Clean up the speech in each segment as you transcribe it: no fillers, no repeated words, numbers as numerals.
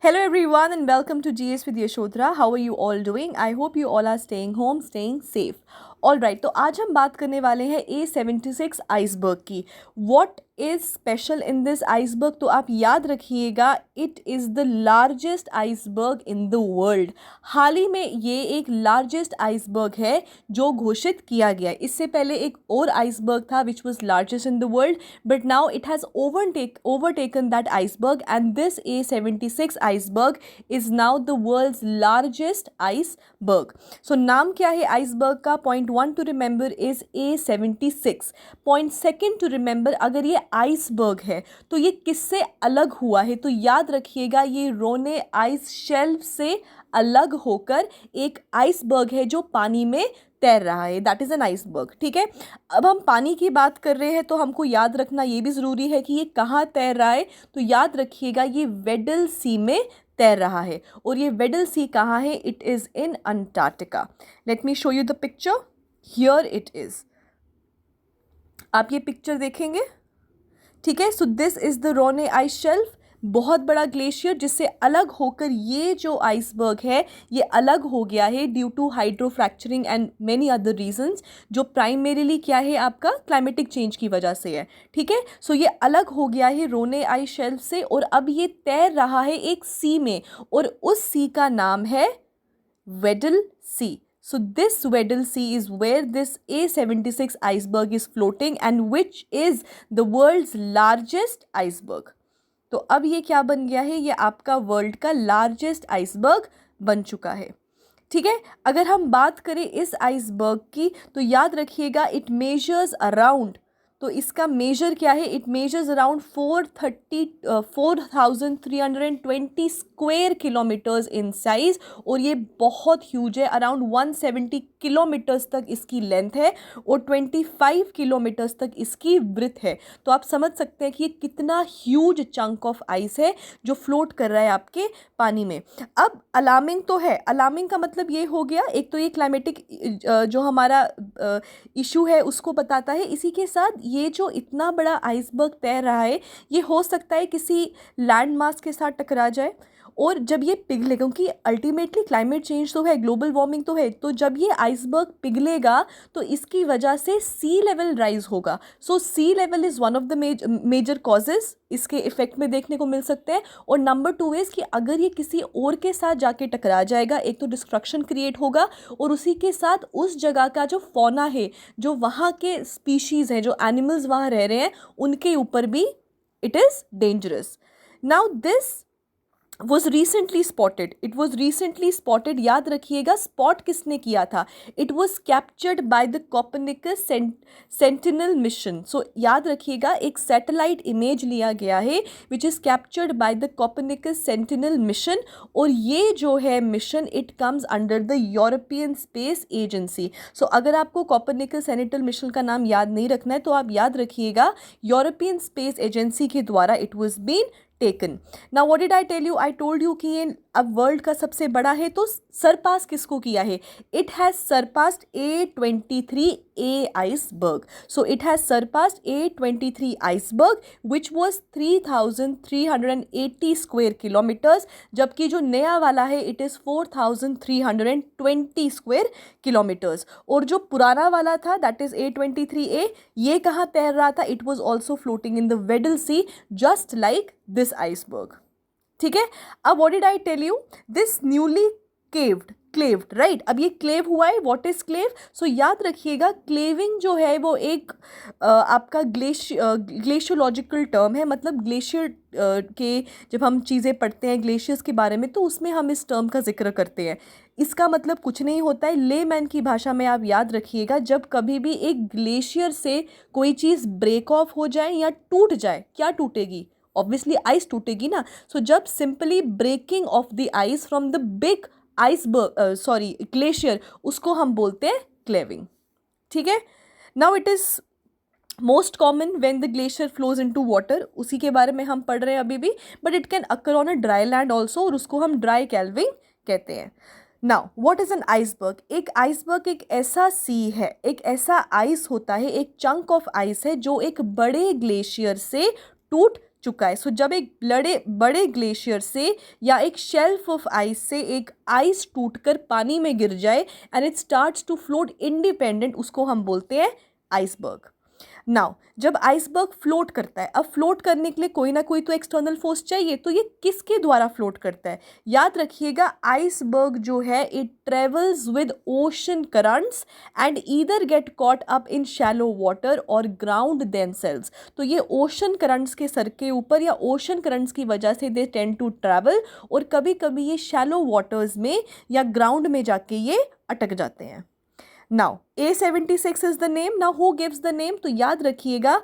Hello everyone and welcome to GS with Yashodhara. How are you all doing? I hope you all are staying home, staying safe. All right, तो आज हम बात करने वाले हैं A76 iceberg की. What is special in this iceberg? तो आप याद रखिएगा, it is the largest iceberg in the world. हाल ही में ये एक largest iceberg है जो घोषित किया गया. इससे पहले एक और iceberg था which was largest in the world, but now it has overtaken that iceberg, and this A76 iceberg is now the world's largest iceberg. So नाम क्या है iceberg का? Point 1 to remember is A76. Point 2 to remember, अगर ये iceberg है तो ये किससे अलग हुआ है? तो याद रखिएगा, ये रोने आइस शेल्फ से अलग होकर एक आइसबर्ग है जो पानी में तैर रहा है. That is an iceberg. ठीक है, अब हम पानी की बात कर रहे हैं तो हमको याद रखना ये भी ज़रूरी है कि ये कहाँ तैर रहा है. तो याद रखिएगा, ये वेडल सी में तैर रहा है. और ये वेडल सी कहाँ है? It is in Antarctica. Let me show you the picture. Here it is. आप ये पिक्चर देखेंगे, ठीक है. So this is the Ronne ice shelf, बहुत बड़ा ग्लेशियर जिससे अलग होकर ये जो आइसबर्ग है ये अलग हो गया है due to hydrofracturing and many other reasons, जो प्राइमरीली क्या है आपका क्लाइमेटिक चेंज की वजह से है. ठीक है, सो ये अलग हो गया है रोने आइस शेल्फ से और अब ये तैर रहा है एक सी में, और उस सी का नाम है वेडल सी. So this Weddell Sea is where this A76 iceberg is floating and which is the world's largest iceberg. तो अब ये क्या बन गया है? ये आपका वर्ल्ड का लार्जेस्ट आइसबर्ग बन चुका है. ठीक है, अगर हम बात करें इस आइसबर्ग की तो याद रखिएगा, इट मेजर्स अराउंड, तो इसका मेजर क्या है? It measures around 4,320 square kilometres in size, और ये बहुत ह्यूज है. अराउंड 170 किलोमीटर्स तक इसकी लेंथ है और 25 किलोमीटर्स तक इसकी ब्रेथ है. तो आप समझ सकते हैं कि ये कितना ह्यूज चंक ऑफ आइस है जो फ्लोट कर रहा है आपके पानी में. अब अलार्मिंग तो है. अलार्मिंग का मतलब ये हो गया, एक तो ये क्लाइमेटिक जो हमारा इशू है उसको बताता है. इसी के साथ ये जो इतना बड़ा आइसबर्ग तैर रहा है ये हो सकता है किसी लैंड मास के साथ टकरा जाए, और जब ये पिघले, क्योंकि अल्टीमेटली क्लाइमेट चेंज तो है, ग्लोबल वार्मिंग तो है, तो जब ये आइसबर्ग पिघलेगा तो इसकी वजह से सी लेवल राइज होगा. So sea level is one of the major causes इसके इफेक्ट में देखने को मिल सकते हैं. और नंबर 2 इज़ कि अगर ये किसी और के साथ जाके टकरा जाएगा, एक तो डिस्ट्रक्शन क्रिएट होगा और उसी के साथ उस जगह का जो फौना है, जो वहाँ के स्पीशीज़ हैं, जो एनिमल्स वहाँ रह रहे हैं, उनके ऊपर भी it is dangerous. Now this was recently spotted. It was recently spotted. याद रखिएगा, स्पॉट किसने किया था? It was captured by the Copernicus Sentinel mission. So याद रखिएगा, एक सैटेलाइट इमेज लिया गया है which is captured by the Copernicus Sentinel mission, और ये जो है mission it comes under the European Space Agency. So अगर आपको Copernicus Sentinel mission का नाम याद नहीं रखना है तो आप याद रखिएगा यूरोपियन स्पेस एजेंसी के द्वारा it was been taken. Now what did I tell you? I told you कि ये अब वर्ल्ड का सबसे बड़ा है. तो सरपास किसको किया है? It has surpassed A23A iceberg. So it has surpassed A23 iceberg which was 3,380 square kilometers, जबकि जो नया वाला है it is 4,320 square kilometers. और जो पुराना वाला था that is A23A, ये कहाँ तैर रहा था? It was also floating in the Weddell Sea just like this iceberg. ठीक है, अब what did I tell you? This newly cleaved right. अब ये क्लेव हुआ है. What is क्लेव? सो याद रखिएगा, क्लेविंग जो है वो एक आपका ग्लेशियोलॉजिकल टर्म है. मतलब ग्लेशियर के जब हम चीज़ें पढ़ते हैं ग्लेशियर्स के बारे में तो उसमें हम इस टर्म का जिक्र करते हैं. इसका मतलब कुछ नहीं होता है. लेमैन की भाषा में आप याद रखिएगा, जब कभी भी एक ग्लेशियर से कोई चीज़ ब्रेक ऑफ हो जाए या टूट जाए, क्या टूटेगी? ऑब्वियसली आइस टूटेगी ना. सो जब simply breaking off the ice from the big iceberg glacier, उसको हम बोलते हैं क्लेविंग. ठीक है, now it is most common when the glacier flows into water. उसी के बारे में हम पढ़ रहे हैं अभी भी. But it can occur on a dry land also, और उसको हम ड्राई कैल्विंग कहते हैं. Now what is an iceberg? एक आइसबर्ग एक ऐसा सी है, एक ऐसा आइस होता है, एक चंक ऑफ आइस है जो एक बड़े ग्लेशियर से टूट चुका है. सो जब एक बड़े बड़े ग्लेशियर से या एक शेल्फ ऑफ आइस से एक आइस टूटकर पानी में गिर जाए and it starts to float independent, उसको हम बोलते हैं आइसबर्ग. नाउ जब आइसबर्ग फ्लोट करता है, अब फ्लोट करने के लिए कोई ना कोई तो एक्सटर्नल फोर्स चाहिए, तो ये किसके द्वारा फ्लोट करता है? याद रखिएगा, आइसबर्ग जो है it travels with ocean currents and either get caught up in shallow water और ग्राउंड देमसेल्व्स. तो ये ओशन करंट्स के सर के ऊपर या ओशन करंट्स की वजह से दे टेंड टू ट्रैवल, और कभी कभी ये शैलो वाटर्स में या ग्राउंड में जाके ये अटक जाते हैं. Now, A76 is the name. Now, who gives the name? तो याद रखिएगा,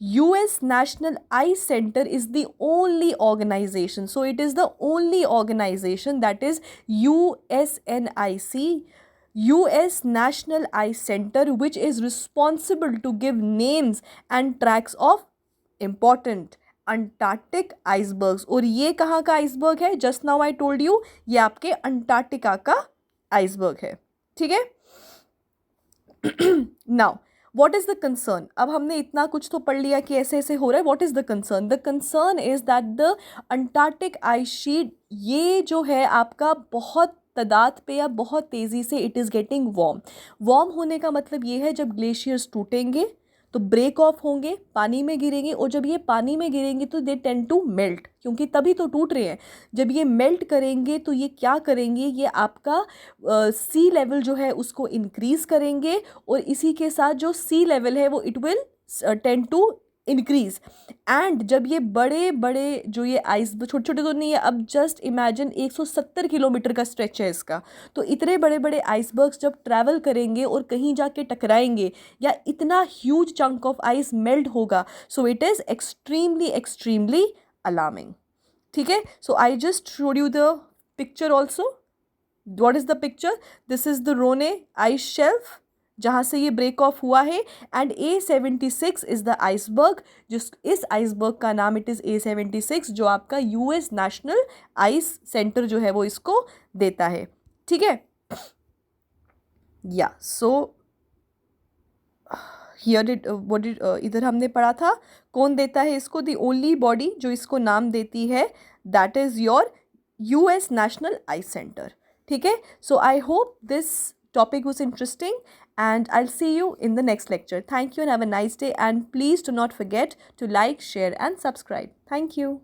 US National Ice Center is the only organization. So, it is the only organization, that is USNIC, US National Ice Center, which is responsible to give names and tracks of important Antarctic icebergs. और ये कहाँ का iceberg है? Just now I told you, ये आपके Antarctica का iceberg है. ठीक है. Now what is the concern? अब हमने इतना कुछ तो पढ़ लिया कि ऐसे ऐसे हो रहा है. What is the concern? The concern is that the Antarctic ice sheet, ये जो है आपका बहुत तादाद पे या बहुत तेज़ी से it is getting warm. Warm होने का मतलब ये है जब ग्लेशियर्स टूटेंगे तो ब्रेक ऑफ होंगे, पानी में गिरेंगे, और जब ये पानी में गिरेंगे तो दे टेंड टू मेल्ट, क्योंकि तभी तो टूट रहे हैं. जब ये मेल्ट करेंगे तो ये क्या करेंगे, ये आपका सी लेवल जो है उसको इंक्रीज़ करेंगे, और इसी के साथ जो सी लेवल है वो it will tend to increase. And जब ये बड़े बड़े जो ये आइस, छोटे छोटे तो नहीं है, अब जस्ट इमेजिन 170 किलोमीटर का स्ट्रेच है इसका, तो इतने बड़े बड़े आइसबर्ग्स जब ट्रैवल करेंगे और कहीं जाके टकराएंगे या इतना huge chunk of ice melt होगा, so it is extremely extremely alarming. ठीक है. So I just showed you the picture also. What is the picture? This is the Ronne ice shelf जहाँ से ये ब्रेक ऑफ हुआ है, and A76 is the iceberg. जिस इस iceberg का नाम इट इज़ A76, जो आपका US नेशनल आइस सेंटर जो है वो इसको देता है. ठीक है. या so here did what did इधर हमने पढ़ा था कौन देता है इसको. द ओनली बॉडी जो इसको नाम देती है that is your US national ice center. ठीक है. So I hope this topic was interesting, and I'll see you in the next lecture. Thank you and have a nice day, and please do not forget to like, share and subscribe. Thank you.